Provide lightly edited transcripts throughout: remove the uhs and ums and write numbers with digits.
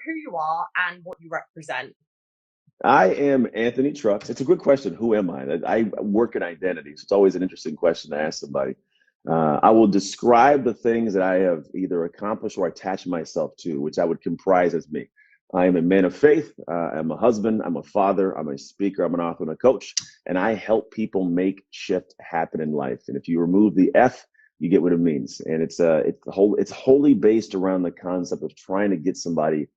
who you are and what you represent. I am Anthony Trucks. It's a good question. Who am I? I work in identities. It's always an interesting question to ask somebody. I will describe the things that I have either accomplished or attached myself to, which I would comprise as me. I am a man of faith. I'm a husband. I'm a father. I'm a speaker. I'm an author and a coach. And I help people make shift happen in life. And if you remove the F, you get what it means. And it's wholly based around the concept of trying to get somebody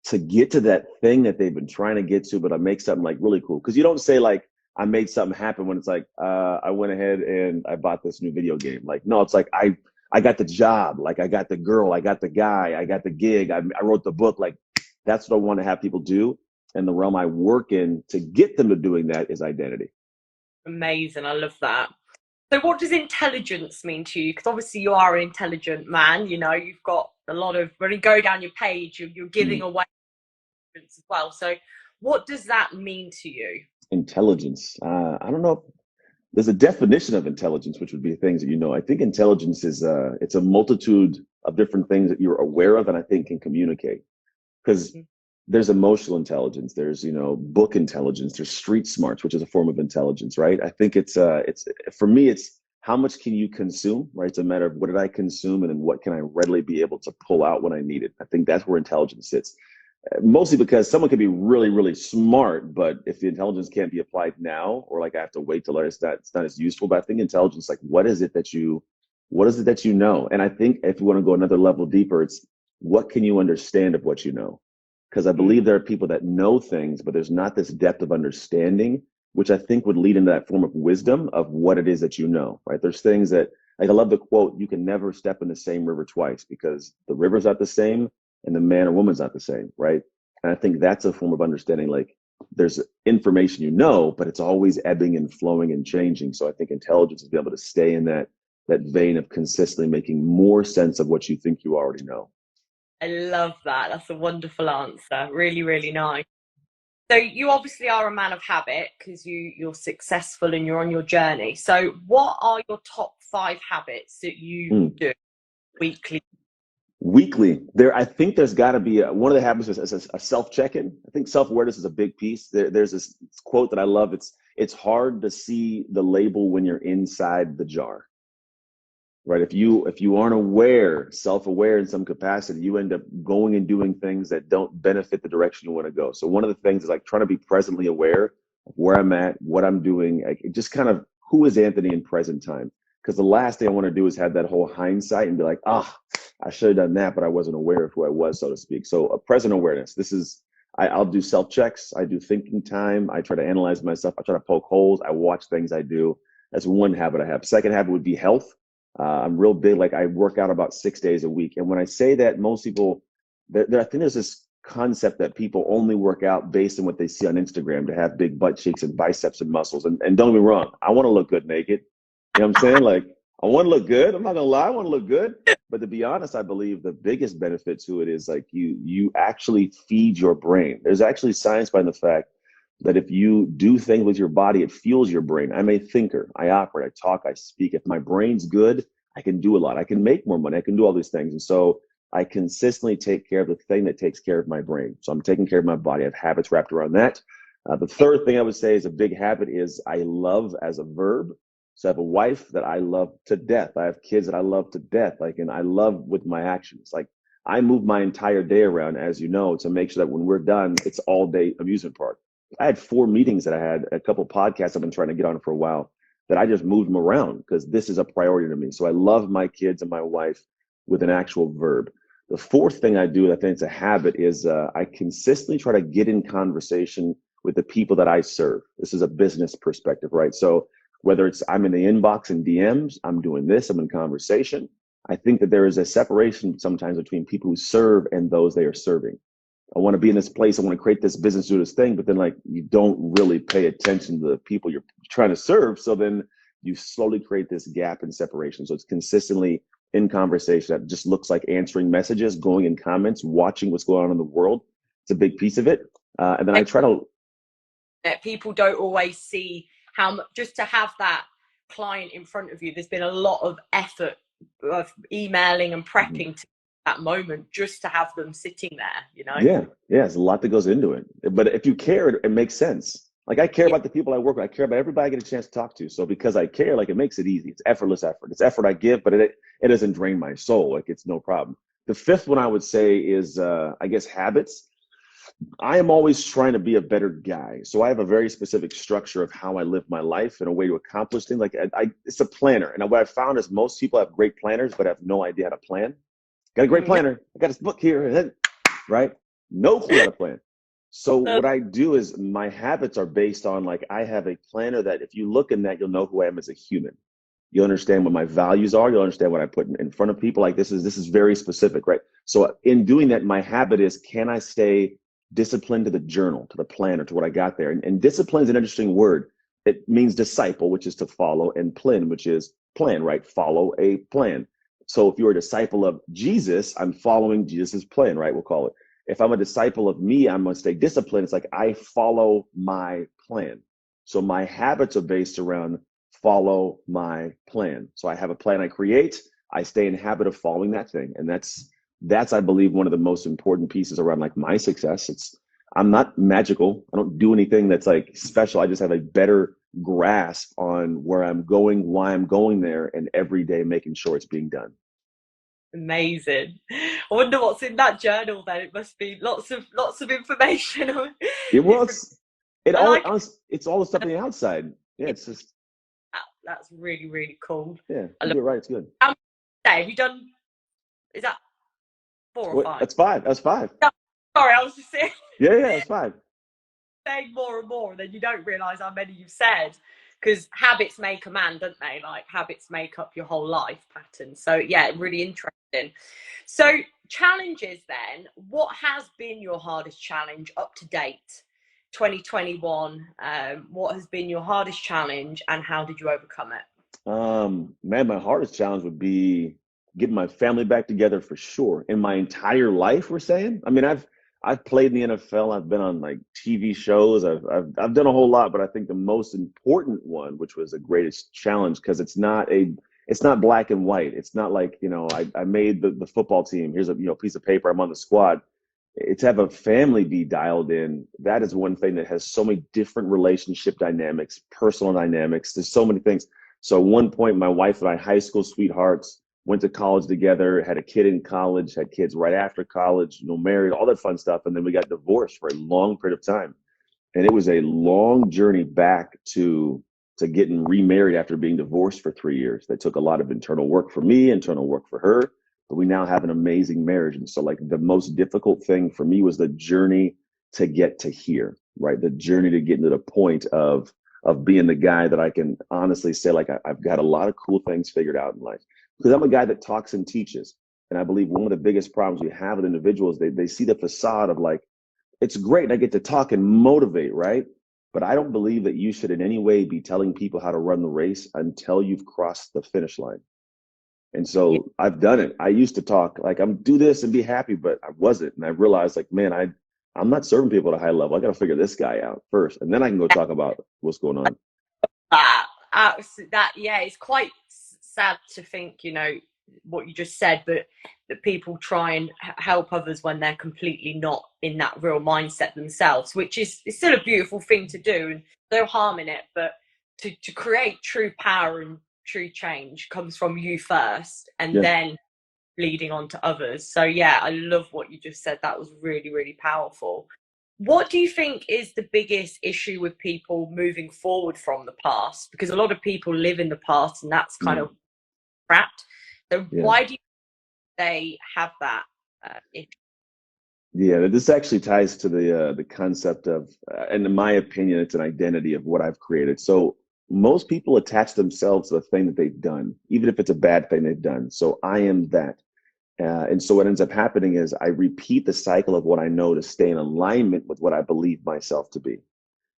to get to that thing that they've been trying to get to, but I make something like really cool. Because you don't say like, I made something happen when it's like, I went ahead and I bought this new video game. Like, no, it's like, I got the job. Like I got the girl, I got the guy, I got the gig. I wrote the book. Like that's what I want to have people do. And the realm I work in to get them to doing that is identity. Amazing. I love that. So what does intelligence mean to you? Because obviously you are an intelligent man. You know, you've got a lot of, when you go down your page, you're giving away as well. So what does that mean to you? Intelligence. I don't know. There's a definition of intelligence, which would be things that you know. I think intelligence is it's a multitude of different things that you're aware of and I think can communicate. Because there's emotional intelligence, there's book intelligence, there's street smarts, which is a form of intelligence, right? I think it's for me, it's how much can you consume, right? It's a matter of what did I consume and then what can I readily be able to pull out when I need it. I think that's where intelligence sits. Mostly because someone can be really, really smart, but if the intelligence can't be applied now, or like I have to wait till it's not as useful. But I think intelligence, like what is it that you know? And I think if you want to go another level deeper, it's what can you understand of what you know? Because I believe there are people that know things, but there's not this depth of understanding, which I think would lead into that form of wisdom of what it is that you know, right? There's things that, like I love the quote, you can never step in the same river twice because the river's not the same and the man or woman's not the same, right? And I think that's a form of understanding. Like there's information you know, but it's always ebbing and flowing and changing. So I think intelligence is being able to stay in that vein of consistently making more sense of what you think you already know. I love that. That's a wonderful answer. Really, really nice. So you obviously are a man of habit because you're successful and you're on your journey. So what are your top 5 habits that you do weekly? Weekly, I think there's got to be one of the habits is a self-check-in. I think self-awareness is a big piece. There's this quote that I love. It's hard to see the label when you're inside the jar, right? If you aren't aware, self-aware in some capacity, you end up going and doing things that don't benefit the direction you want to go. So one of the things is like trying to be presently aware of where I'm at, what I'm doing, like just kind of who is Anthony in present time. Because the last thing I want to do is have that whole hindsight and be like, I should have done that, but I wasn't aware of who I was, so to speak. So a present awareness. I'll do self-checks. I do thinking time. I try to analyze myself. I try to poke holes. I watch things I do. That's one habit I have. Second habit would be health. I'm real big. Like I work out about 6 days a week. And when I say that, most people, I think there's this concept that people only work out based on what they see on Instagram to have big butt cheeks and biceps and muscles. And don't get me wrong, I want to look good naked. You know what I'm saying? Like, I want to look good. I'm not gonna lie, I want to look good. But to be honest, I believe the biggest benefit to it is like you actually feed your brain. There's actually science behind the fact that if you do things with your body, it fuels your brain. I'm a thinker. I operate, I talk, I speak. If my brain's good, I can do a lot. I can make more money. I can do all these things. And so I consistently take care of the thing that takes care of my brain. So I'm taking care of my body. I have habits wrapped around that. The third thing I would say is a big habit is I love as a verb. So I have a wife that I love to death. I have kids that I love to death. Like, and I love with my actions. Like I move my entire day around, as you know, to make sure that when we're done, it's all day amusement park. I had 4 meetings that I had, a couple podcasts I've been trying to get on for a while that I just moved them around because this is a priority to me. So I love my kids and my wife with an actual verb. The fourth thing I do, I think it's a habit, is I consistently try to get in conversation with the people that I serve. This is a business perspective, right? So whether it's I'm in the inbox and DMs, I'm doing this, I'm in conversation. I think that there is a separation sometimes between people who serve and those they are serving. I want to be in this place. I want to create this business, do this thing, but then like you don't really pay attention to the people you're trying to serve. So then you slowly create this gap in separation. So it's consistently in conversation that just looks like answering messages, going in comments, watching what's going on in the world. It's a big piece of it. And then I try to. People don't always see how much, just to have that client in front of you, there's been a lot of effort of emailing and prepping to that moment just to have them sitting there, you know? Yeah, yeah, there's a lot that goes into it. But if you care, it makes sense. Like I care Yeah. about the people I work with. I care about everybody I get a chance to talk to. So because I care, like it makes it easy. It's effortless effort. It's effort I give, but it doesn't drain my soul. Like it's no problem. The fifth one I would say is I guess habits. I am always trying to be a better guy. So I have a very specific structure of how I live my life and a way to accomplish things. Like it's a planner. And what I found is most people have great planners, but have no idea how to plan. Got a great planner. I got this book here, right? No clue how to plan. So what I do is my habits are based on like I have a planner that if you look in that, you'll know who I am as a human. You'll understand what my values are. You'll understand what I put in front of people. Like this is very specific, right? So in doing that, my habit is can I stay disciplined to the journal, to the planner, to what I got there? And discipline is an interesting word. It means disciple, which is to follow, and plan, which is plan, right? Follow a plan. So if you're a disciple of Jesus, I'm following Jesus's plan, right? We'll call it. If I'm a disciple of me, I'm going to stay disciplined. It's like I follow my plan. So my habits are based around follow my plan. So I have a plan I create. I stay in habit of following that thing. And that's I believe one of the most important pieces around like my success. I'm not magical. I don't do anything that's like special. I just have a better grasp on where I'm going, why I'm going there, and every day making sure it's being done. Amazing. I wonder what's in that journal then. It must be lots of information. It Different. was it I all like it's all the stuff on the outside. Yeah, it's just that. That's really, really cool. yeah, I you love do it right, it's good. how many have you done? Is that 4 or 5? That's five. That's five. No, sorry, I was just saying, Yeah, that's five. saying more and more, and then you don't realise how many you've said. Because habits make a man, don't they? Like habits make up your whole life pattern. So yeah, really interesting. So challenges then, what has been your hardest challenge up to date? 2021, what has been your hardest challenge and how did you overcome it? Man, my hardest challenge would be getting my family back together for sure. In my entire life, we're saying. I mean, I've played in the NFL. I've been on like TV shows. I've done a whole lot, but I think the most important one, which was the greatest challenge, because it's not black and white. It's not like, I made the football team. Here's a piece of paper. I'm on the squad. It's have a family be dialed in. That is one thing that has so many different relationship dynamics, personal dynamics. There's so many things. So at one point, my wife and I, high school sweethearts, went to college together, had a kid in college, had kids right after college, married, all that fun stuff. And then we got divorced for a long period of time. And it was a long journey back to getting remarried after being divorced for 3 years. That took a lot of internal work for me, internal work for her. But we now have an amazing marriage. And so like the most difficult thing for me was the journey to get to here, right? The journey to get to the point of being the guy that I can honestly say, like, I've got a lot of cool things figured out in life. Because I'm a guy that talks and teaches. And I believe one of the biggest problems we have with individuals, they see the facade of like, it's great and I get to talk and motivate, right? But I don't believe that you should in any way be telling people how to run the race until you've crossed the finish line. And Yeah. so I've done it. I used to talk like I'm do this and be happy, but I wasn't. And I realized like, man, I'm not serving people at a high level. I got to figure this guy out first. And then I can go talk about what's going on. That yeah, it's quite sad to think, what you just said, but that people try and help others when they're completely not in that real mindset themselves, which is it's still a beautiful thing to do and no harm in it, but to create true power and true change comes from you first and Yeah. then leading on to others. So yeah, I love what you just said. That was really, really powerful. What do you think is the biggest issue with people moving forward from the past? Because a lot of people live in the past and that's kind Mm, of trapped. So yeah. why do you think they have that issue? Yeah. This actually ties to the concept of, and in my opinion, it's an identity of what I've created. So most people attach themselves to the thing that they've done, even if it's a bad thing they've done. So I am that. And so what ends up happening is I repeat the cycle of what I know to stay in alignment with what I believe myself to be.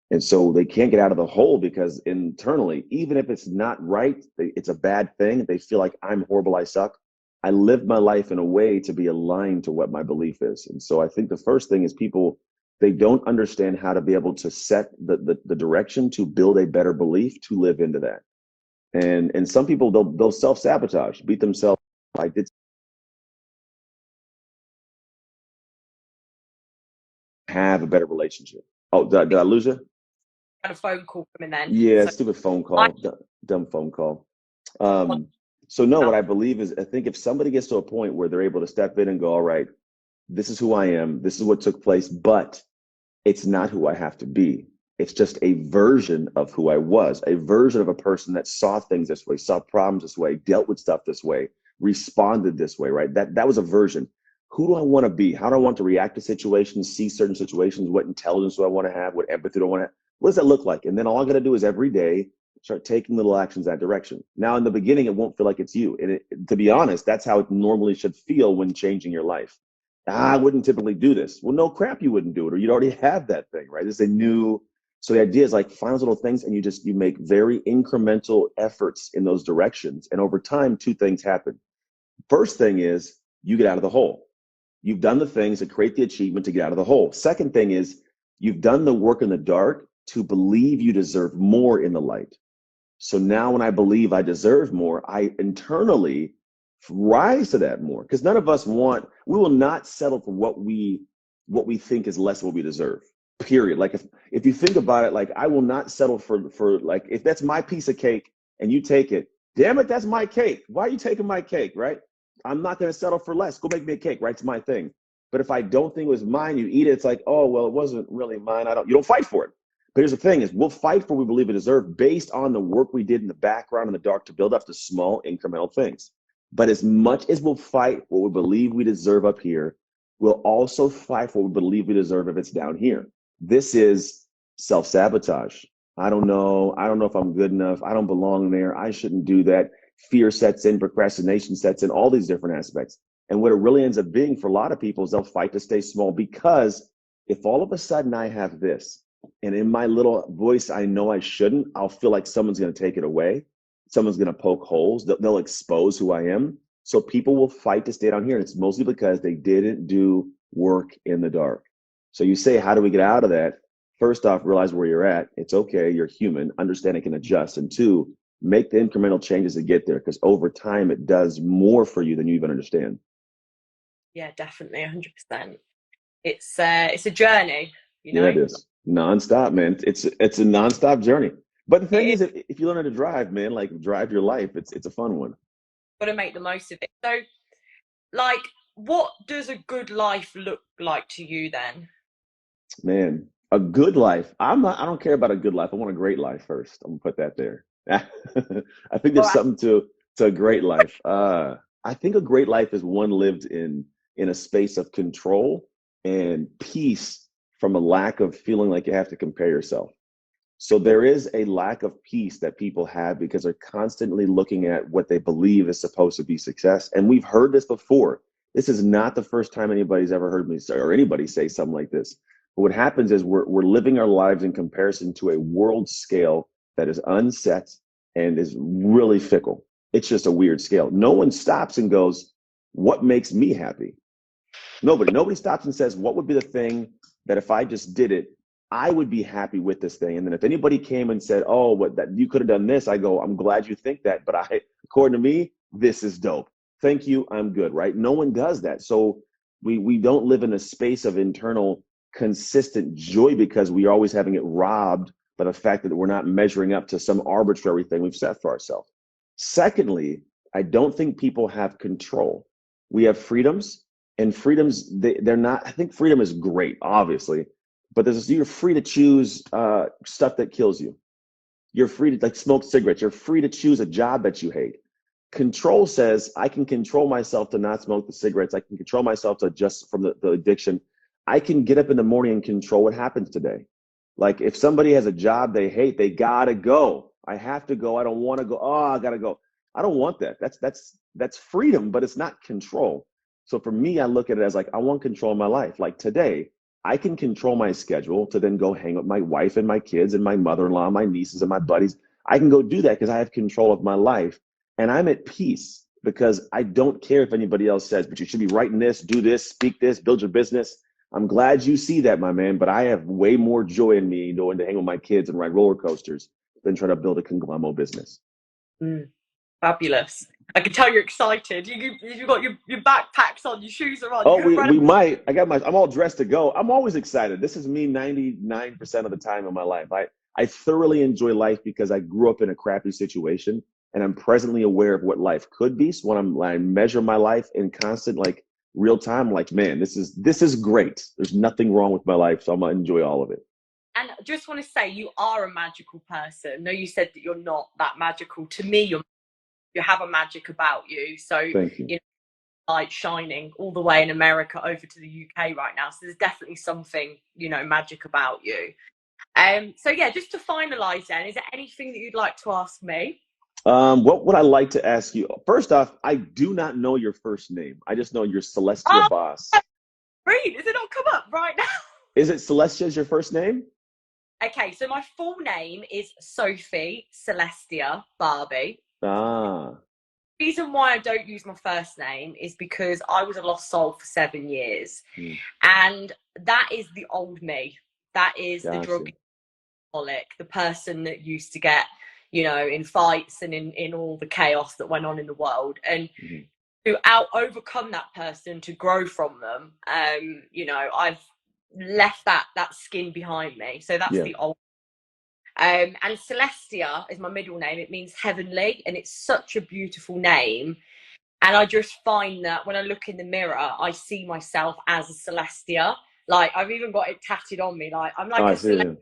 And so they can't get out of the hole because internally, even if it's not right, it's a bad thing. They feel like I'm horrible, I suck. I live my life in a way to be aligned to what my belief is. And so I think the first thing is people, they don't understand how to be able to set the direction to build a better belief to live into that. And some people, they'll self-sabotage, beat themselves. I did have a better relationship. Oh, did I lose you? Had a phone call coming then. Yeah, So stupid phone I call, dumb phone call. So no, what I believe is I think if somebody gets to a point where they're able to step in and go, all right, this is who I am, this is what took place, but it's not who I have to be. It's just a version of who I was, a version of a person that saw things this way, saw problems this way, dealt with stuff this way, responded this way, right? That was a version. Who do I want to be? How do I want to react to situations, see certain situations? What intelligence do I want to have? What empathy do I want to have? What does that look like? And then all I got to do is every day start taking little actions that direction. Now, in the beginning, it won't feel like it's you. And to be honest, that's how it normally should feel when changing your life. I wouldn't typically do this. Well, no crap, you wouldn't do it, or you'd already have that thing, right? It's a new. So the idea is like find those little things, and you make very incremental efforts in those directions, and over time, two things happen. First thing is you get out of the hole. You've done the things that create the achievement to get out of the hole. Second thing is you've done the work in the dark to believe you deserve more in the light. So now when I believe I deserve more, I internally rise to that more, because none of us we will not settle for what we think is less than what we deserve. Period. Like if you think about it, like I will not settle for like if that's my piece of cake and you take it, damn it, that's my cake. Why are you taking my cake, right? I'm not going to settle for less. Go make me a cake, right? It's my thing. But if I don't think it was mine, you eat it. It's like, oh well, it wasn't really mine. You don't fight for it. But here's the thing: is we'll fight for what we believe we deserve based on the work we did in the background in the dark to build up the small incremental things. But as much as we'll fight what we believe we deserve up here, we'll also fight for what we believe we deserve if it's down here. This is self-sabotage. I don't know. I don't know if I'm good enough. I don't belong there. I shouldn't do that. Fear sets in, procrastination sets in, all these different aspects. And what it really ends up being for a lot of people is they'll fight to stay small, because if all of a sudden I have this, and in my little voice, I know I shouldn't, I'll feel like someone's going to take it away. Someone's going to poke holes. They'll expose who I am. So people will fight to stay down here. And it's mostly because they didn't do work in the dark. So you say, how do we get out of that? First off, realize where you're at. It's okay. You're human. Understand it can adjust. And two, make the incremental changes to get there, because over time it does more for you than you even understand. yeah, definitely 100%. It's a journey, you Yeah, it know. is nonstop, man. It's a nonstop journey. But the thing It is is, if you learn how to drive, man, like drive your life, it's a fun one. got to make the most of it. So, like, what does a good life look like to you then? Man, a good life. I don't care about a good life. I want a great life first. I'm gonna put that there. I think All there's right. something to a great life. I think a great life is one lived in a space of control and peace, from a lack of feeling like you have to compare yourself. So there is a lack of peace that people have because they're constantly looking at what they believe is supposed to be success. And we've heard this before. This is not the first time anybody's ever heard me say, or anybody say something like this. But what happens is we're living our lives in comparison to a world scale that is unset and is really fickle. It's just a weird scale. No one stops and goes, what makes me happy? Nobody stops and says, what would be the thing that if I just did it, I would be happy with this thing? And then if anybody came and said, oh, what that you could have done this, I go, I'm glad you think that, but according to me, this is dope. Thank you, I'm good, right? No one does that. So we don't live in a space of internal consistent joy, because we are always having it robbed by the fact that we're not measuring up to some arbitrary thing we've set for ourselves. Secondly, I don't think people have control. We have freedoms, and freedoms, they're not. I think freedom is great, obviously, but you're free to choose stuff that kills you. You're free to like smoke cigarettes. You're free to choose a job that you hate. Control says I can control myself to not smoke the cigarettes. I can control myself to adjust from the addiction. I can get up in the morning and control what happens today. Like if somebody has a job they hate, they gotta go. I have to go. I don't want to go. Oh, I gotta go. I don't want that. That's freedom, but it's not control. So for me, I look at it as like I want control of my life. Like today, I can control my schedule to then go hang with my wife and my kids and my mother-in-law, my nieces and my buddies. I can go do that because I have control of my life, and I'm at peace because I don't care if anybody else says, but you should be writing this, do this, speak this, build your business. I'm glad you see that, my man, but I have way more joy in me going to hang with my kids and ride roller coasters than trying to build a conglomerate business. Mm, fabulous. I can tell you're excited. You've got your backpacks on, your shoes are on. You Oh, can run. we might. I'm all dressed to go. I'm always excited. This is me 99% of the time in my life. I thoroughly enjoy life because I grew up in a crappy situation and I'm presently aware of what life could be. So when I measure my life in constant, like real time, I'm like, man, this is great. There's nothing wrong with my life. So I'm gonna enjoy all of it. And I just want to say, you are a magical person. No, you said that you're not that magical. To me, you have a magic about you. So, Thank you. you know, light shining all the way in America over to the UK right now. So there's definitely something, magic about you. So yeah, just to finalize then, is there anything that you'd like to ask me? What would I like to ask you? First off, I do not know your first name. I just know you're Celestia Oh, Boss. Reed, has it not come up right now? Is it Celestia is your first name? Okay, so my full name is Sophie Celestia Barbie. Ah, The reason why I don't use my first name is because I was a lost soul for 7 years. hmm, And that is the old me. That is the drug gotcha. alcoholic, the person that used to get, in fights and in all the chaos that went on in the world. And Hmm. to overcome that person, to grow from them, I've left that skin behind me. So that's Yeah. the old. And Celestia is my middle name. It means heavenly, and it's such a beautiful name. And I just find that when I look in the mirror, I see myself as a Celestia. Like I've even got it tatted on me. Like I'm Oh, like I a see. Celestia. Yeah.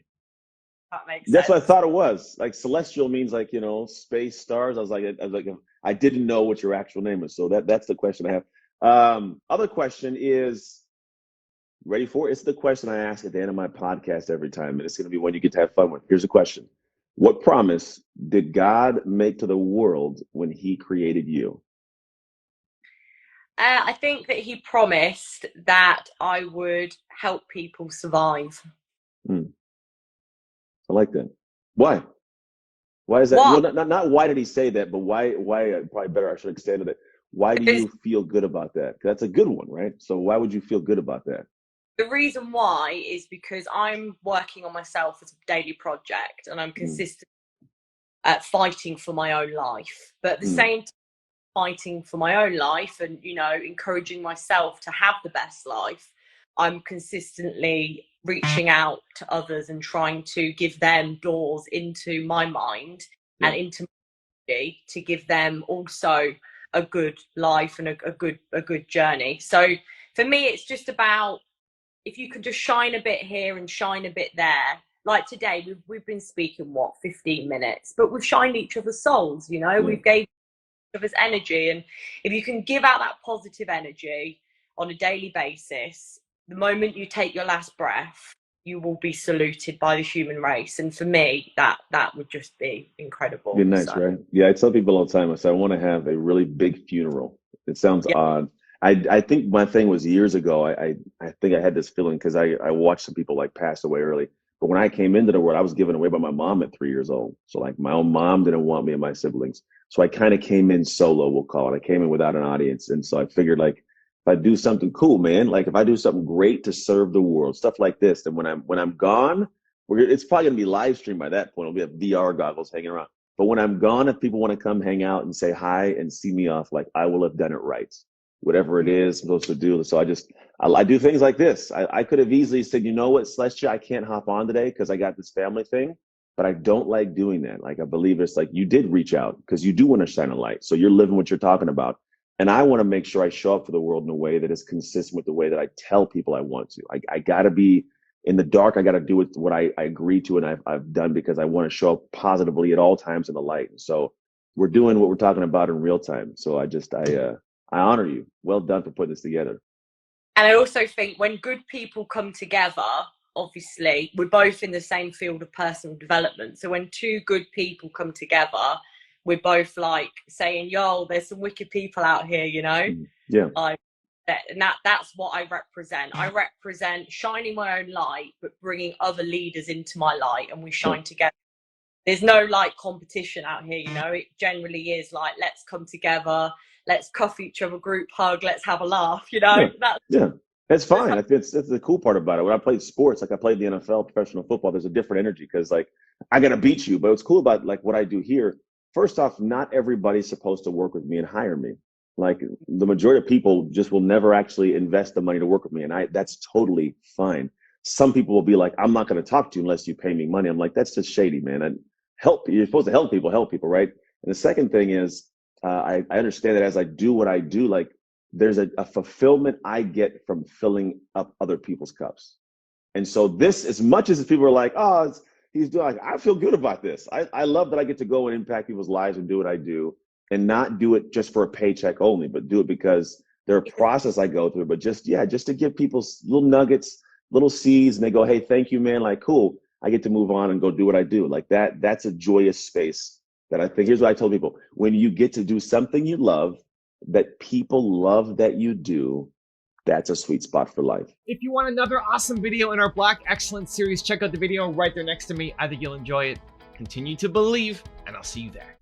That makes That's what I sense. thought it was. Like celestial means like, space stars. I didn't know what your actual name is. So that's the question I have. Other question is ready for it? It's the question I ask at the end of my podcast every time, and it's going to be one you get to have fun with. Here's a question. What promise did God make to the world when he created you? I think that he promised that I would help people survive. Hmm, I like that. Why? Why is that? Why? Well, not why did he say that, but why probably better I should extend it. Why do Because you feel good about that? 'Cause that's a good one, right? So why would you feel good about that? the reason why is because I'm working on myself as a daily project and I'm Mm, consistent at fighting for my own life. But at the mm, same time, fighting for my own life and, encouraging myself to have the best life, I'm consistently reaching out to others and trying to give them doors into my mind and yeah, into to give them also a good life and a good journey. So for me, it's just about if you can just shine a bit here and shine a bit there. Like today, we've been speaking 15 minutes, but we've shined each other's souls. yeah. We've gave each other's energy, and if you can give out that positive energy on a daily basis, the moment you take your last breath, you will be saluted by the human race. And for me, that would just be Be incredible. nice, So right? Yeah, I tell people all the time. I say I want to have a really big funeral. It sounds yeah. odd. I think my thing was years ago. I think I had this feeling because I watched some people like pass away early. But when I came into the world, I was given away by my mom at 3 years old. So like my own mom didn't want me and my siblings. So I kind of came in solo, we'll call it. I came in without an audience. And so I figured like if I do something cool, man, like if I do something great to serve the world, stuff like this, then when I'm gone, it's probably gonna be live streamed by that point. It'll be a VR goggles hanging around. But when I'm gone, if people want to come hang out and say hi and see me off, like I will have done it right, whatever it is I'm supposed to do. So I do things like this. I could have easily said, you know what, Celestia, I can't hop on today because I got this family thing, but I don't like doing that. Like I believe it's like you did reach out because you do want to shine a light. So you're living what you're talking about. And I want to make sure I show up for the world in a way that is consistent with the way that I tell people I want to. I got to be in the dark. I got to do what I agree to and I've done because I want to show up positively at all times in the light. And so we're doing what we're talking about in real time. So I honor you. Well done for putting this together. And I also think when good people come together, obviously, we're both in the same field of personal development. So when two good people come together, we're both like saying, yo, there's some wicked people out here, Yeah. like and that's what I represent. I represent shining my own light, but bringing other leaders into my light, and we Yeah. shine together. There's no like competition out here, it generally is like, let's come together, let's cuff each other, group hug, let's have a laugh, Yeah. that's Yeah. That's just fine. I think that's the cool part about it. When I played sports, like I played the NFL, professional football, there's a different energy because like I gotta beat you. But what's cool about like what I do here, first off, not everybody's supposed to work with me and hire me. Like the majority of people just will never actually invest the money to work with me. And that's totally fine. Some people will be like, I'm not going to talk to you unless you pay me money. I'm like, that's just shady, man. And you're supposed to help people, right? And the second thing is, I understand that as I do what I do, like there's a fulfillment I get from filling up other people's cups. And so this, as much as people are like, oh, he's doing, like, I feel good about this. I love that I get to go and impact people's lives and do what I do, and not do it just for a paycheck only, but do it because there are process I go through. But just to give people little nuggets, little seeds, and they go, hey, thank you, man. Like, cool. I get to move on and go do what I do. Like that's a joyous space that I think. Here's what I tell people: when you get to do something you love, that people love that you do, that's a sweet spot for life. If you want another awesome video in our Black Excellence series, check out the video right there next to me. I think you'll enjoy it. Continue to believe, and I'll see you there.